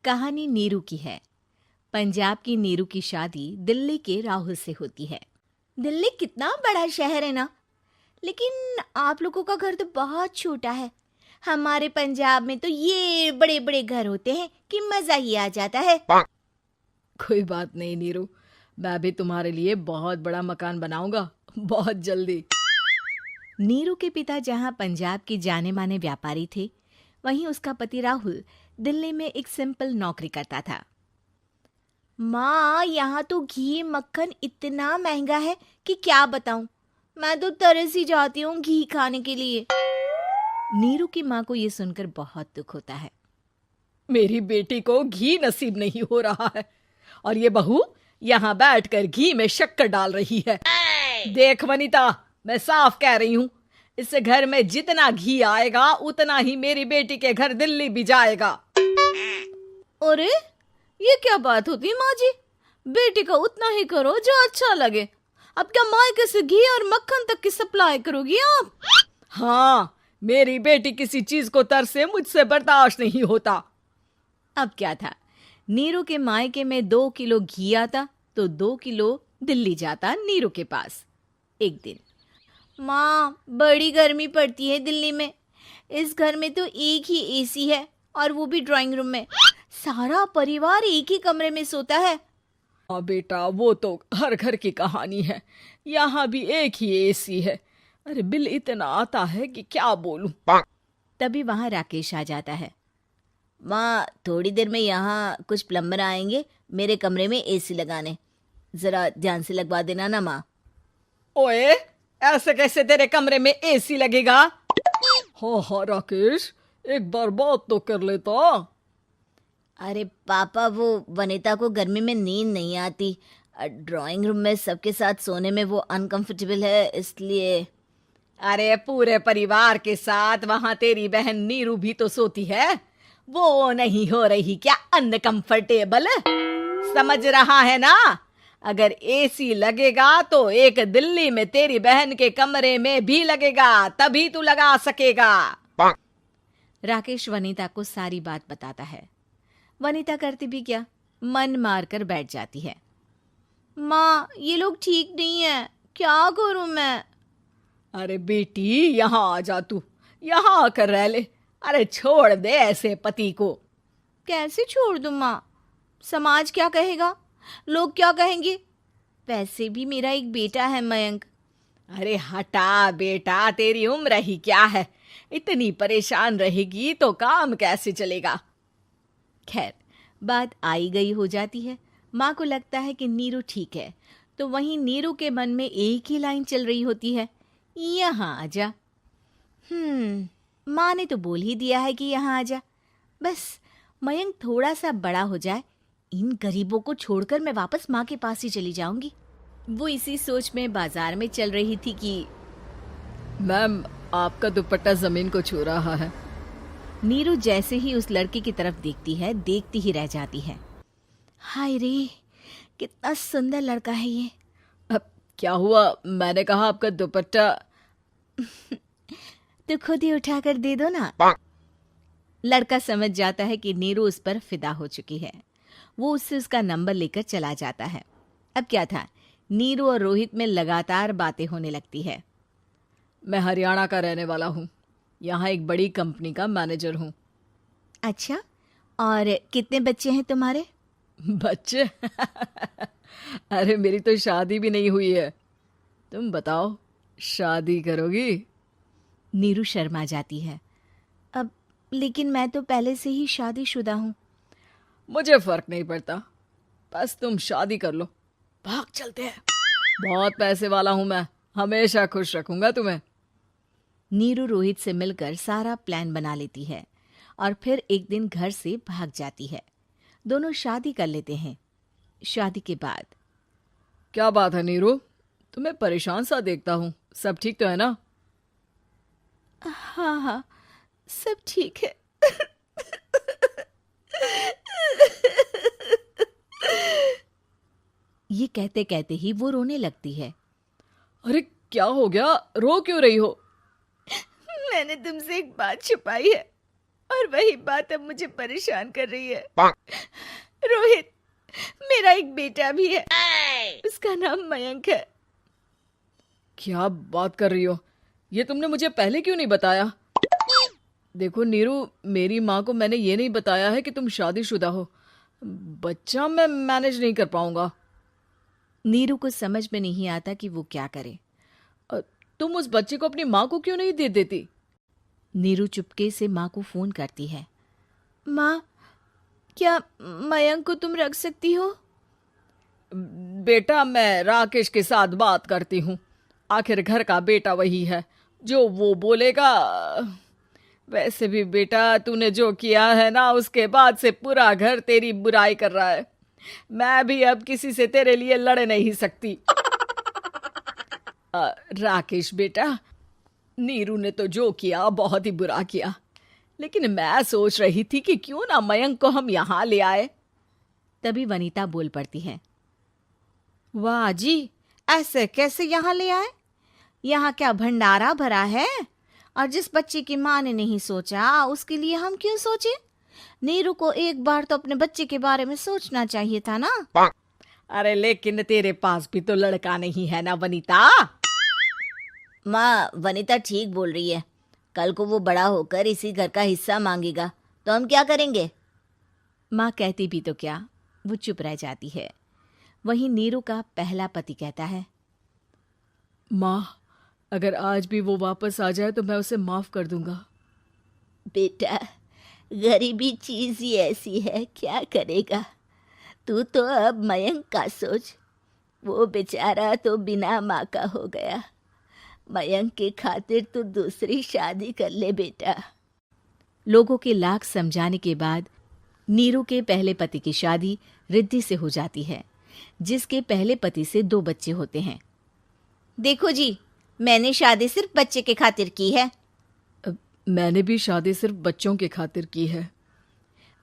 कहानी नीरू की है। पंजाब की नीरू की शादी दिल्ली के राहुल से होती है। दिल्ली कितना बड़ा शहर है ना, लेकिन आप लोगों का घर तो बहुत छोटा है। हमारे पंजाब में तो ये बड़े बड़े घर होते हैं कि मजा ही आ जाता है। कोई बात नहीं नीरू, मैं भी तुम्हारे लिए बहुत बड़ा मकान बनाऊंगा बहुत जल्दी। नीरू के पिता जहाँ पंजाब के जाने माने व्यापारी थे, वहीं उसका पति राहुल दिल्ली में एक सिंपल नौकरी करता था। माँ, यहाँ तो घी मक्खन इतना महंगा है कि क्या बताऊं। मैं तो तरस ही जाती हूँ घी खाने के लिए। नीरू की माँ को ये सुनकर बहुत दुख होता है। मेरी बेटी को घी नसीब नहीं हो रहा है और ये बहू यहाँ बैठकर घी में शक्कर डाल रही है। देख वनिता, मैं साफ कह रही हूँ, इस घर में जितना घी आएगा उतना ही मेरी बेटी के घर दिल्ली भी जाएगा। अरे ये क्या बात होती है माँ जी? बेटी का उतना ही करो जो अच्छा लगे। अब क्या मायके से घी और मक्खन तक की सप्लाई करोगी आप? हाँ, मेरी बेटी किसी चीज को तरसे मुझसे बर्दाश्त नहीं होता। अब क्या था, नीरू के मायके में 2 किलो घी आता तो 2 किलो दिल्ली जाता नीरू के पास। एक दिन, माँ बड़ी गर्मी पड़ती है दिल्ली में। इस घर में तो एक ही एसी है और वो भी ड्राइंग रूम में। सारा परिवार एक ही कमरे में सोता है। हाँ बेटा, वो तो हर घर की कहानी है। यहाँ भी एक ही एसी है। अरे बिल इतना आता है कि क्या बोलूं। तभी वहां राकेश आ जाता है। माँ, थोड़ी देर में यहाँ कुछ प्लम्बर आएंगे मेरे कमरे में एसी लगाने। जरा ध्यान से लगवा देना ना माँ। ओए, ऐसे कैसे तेरे कमरे में एसी लगेगा? हाँ राकेश, एक बार बात तो कर लेता। अरे पापा, वो वनिता को गर्मी में नींद नहीं आती। ड्राइंग रूम में सबके साथ सोने में वो अनकंफर्टेबल है, इसलिए। अरे पूरे परिवार के साथ वहां तेरी बहन नीरू भी तो सोती है। वो नहीं हो रही क्या अनकंफर्टेबल? समझ रहा है ना? अगर एसी लगेगा तो एक दिल्ली में तेरी बहन के कमरे में भी लगेगा, तभी तू लगा सकेगा। राकेश वनिता को सारी बात बताता है। वनिता करती भी क्या, मन मार कर बैठ जाती है। माँ, ये लोग ठीक नहीं है, क्या करूं मैं? अरे बेटी, यहाँ आ जा, तू यहाँ आकर रह ले। अरे छोड़ दे ऐसे पति को। कैसे छोड़ दूं माँ? समाज क्या कहेगा, लोग क्या कहेंगे? वैसे भी मेरा एक बेटा है मयंक। अरे हटा बेटा, तेरी उम्र ही क्या है, इतनी परेशान रहेगी तो काम कैसे चलेगा। खैर, बात आई गई हो जाती है। माँ को लगता है कि नीरू ठीक है, तो वहीं नीरू के मन में एक ही लाइन चल रही होती है, यहाँ आजा। माँ ने तो बोल ही दिया है कि यहाँ आजा। बस मयंक थोड़ा सा बड़ा हो जाए, इन गरीबों को छोड़कर मैं वापस माँ के पास ही चली जाऊंगी। वो इसी सोच में बाजार में चल रही थी कि मैम, आपका दुपट्टा जमीन को छू रहा है। नीरू जैसे ही उस लड़के की तरफ देखती है, देखती ही रह जाती है। हाय रे, कितना सुंदर लड़का है ये। अब क्या हुआ? मैंने कहा आपका दुपट्टा। तो खुद ही उठाकर दे दो ना। लड़का समझ जाता है कि नीरू उस पर फिदा हो चुकी है। वो उससे उसका नंबर लेकर चला जाता है। अब क्या था, नीरू और रोहित में लगातार बातें होने लगती है। मैं हरियाणा का रहने वाला हूँ, यहाँ एक बड़ी कंपनी का मैनेजर हूँ। अच्छा, और कितने बच्चे हैं तुम्हारे? बच्चे? अरे मेरी तो शादी भी नहीं हुई है। तुम बताओ, शादी करोगी? नीरू शर्मा जाती है। अब लेकिन मैं तो पहले से ही शादीशुदा हूँ। मुझे फर्क नहीं पड़ता, बस तुम शादी कर लो, भाग चलते हैं। बहुत पैसे वाला हूं मैं, हमेशा खुश रखूंगा तुम्हें। नीरू रोहित से मिलकर सारा प्लान बना लेती है और फिर एक दिन घर से भाग जाती है। दोनों शादी कर लेते हैं। शादी के बाद, क्या बात है नीरू, तुम्हें परेशान सा देखता हूँ, सब ठीक तो है ना? हाँ हाँ, सब ठीक है। ये कहते कहते ही वो रोने लगती है। अरे क्या हो गया, रो क्यों रही हो? मैंने तुमसे एक बात छुपाई है और वही बात अब मुझे परेशान कर रही है। रोहित, मेरा एक बेटा भी है, उसका नाम मयंक है। क्या बात कर रही हो? ये तुमने मुझे पहले क्यों नहीं बताया? देखो नीरू, मेरी माँ को मैंने ये नहीं बताया है कि तुम शादीशुदा हो। बच्चा मैं मैनेज नहीं कर पाऊंगा। नीरू को समझ में नहीं आता कि वो क्या करे। तुम उस बच्चे को अपनी माँ को क्यों नहीं दे देती? नीरू चुपके से माँ को फोन करती है। माँ, क्या मयंक को तुम रख सकती हो? बेटा, मैं राकेश के साथ बात करती हूँ। आखिर घर का बेटा वही है, जो वो बोलेगा। वैसे भी बेटा, तूने जो किया है ना, उसके बाद से पूरा घर तेरी बुराई कर रहा है। मैं भी अब किसी से तेरे लिए लड़ नहीं सकती। राकेश बेटा, नीरू ने तो जो किया बहुत ही बुरा किया, लेकिन मैं सोच रही थी कि क्यों ना मयंक को हम यहाँ ले आए। तभी वनीता बोल पड़ती है। वाह जी, ऐसे कैसे यहाँ ले आए? यहाँ क्या भंडारा भरा है? और जिस बच्चे की माँ ने नहीं सोचा, उसके लिए हम क्यों सोचे? नीरू को एक बार तो अपने बच्चे के बारे में सोचना चाहिए था ना। अरे लेकिन तेरे पास भी तो लड़का नहीं है ना वनीता। माँ, वनीता ठीक बोल रही है। कल को वो बड़ा होकर इसी घर का हिस्सा मांगेगा तो हम क्या करेंगे? माँ कहती भी तो क्या, वो चुप रह जाती है। वहीं नीरू का पहला पति कहता है। माँ, अगर आज भी वो वापस आ जाए तो मैं उसे माफ कर दूंगा। बेटा, गरीबी चीज ही ऐसी है, क्या करेगा। तू तो अब मयंक का सोच। वो बेचारा तो बिना माँ का हो गया। मयंक के खातिर तू दूसरी शादी कर ले बेटा। लोगों के लाख समझाने के बाद नीरू के पहले पति की शादी रिद्धि से हो जाती है, जिसके पहले पति से 2 बच्चे होते हैं। देखो जी, मैंने शादी सिर्फ बच्चे के खातिर की है। मैंने भी शादी सिर्फ बच्चों के खातिर की है।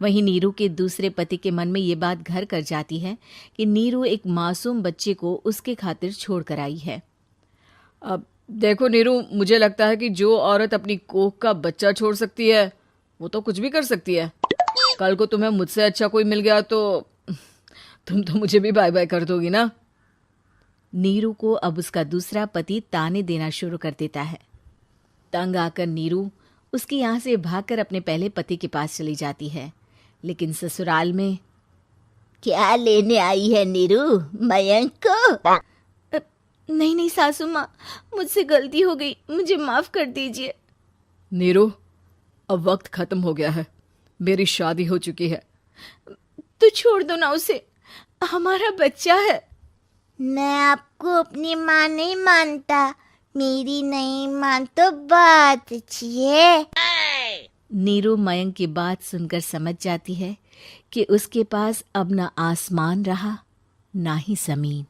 वहीं नीरू के दूसरे पति के मन में ये बात घर कर जाती है कि नीरू एक मासूम बच्चे को उसके खातिर छोड़ कर आई है। अब देखो नीरू, मुझे लगता है कि जो औरत अपनी कोख का बच्चा छोड़ सकती है, वो तो कुछ भी कर सकती है। कल को तुम्हें मुझसे अच्छा कोई मिल गया तो तुम तो मुझे भी बाय बाय कर दोगी ना। नीरू को अब उसका दूसरा पति ताने देना शुरू कर देता है। तंग आकर नीरू उसके यहाँ से भागकर अपने पहले पति के पास चली जाती है, लेकिन ससुराल में क्या लेने आई है नीरू, मयंक को? नहीं नहीं सासू माँ, मुझसे गलती हो गई, मुझे माफ कर दीजिए। नीरू, अब वक्त खत्म हो गया है, मेरी शादी हो चुकी है। तो छोड़ दो ना उसे, हमारा बच्चा है। मैं आपको अपनी माँ नहीं मानता। मेरी नहीं मान तो बात अच्छी है। नीरू मयंक की बात सुनकर समझ जाती है कि उसके पास अब ना आसमान रहा ना ही जमीन।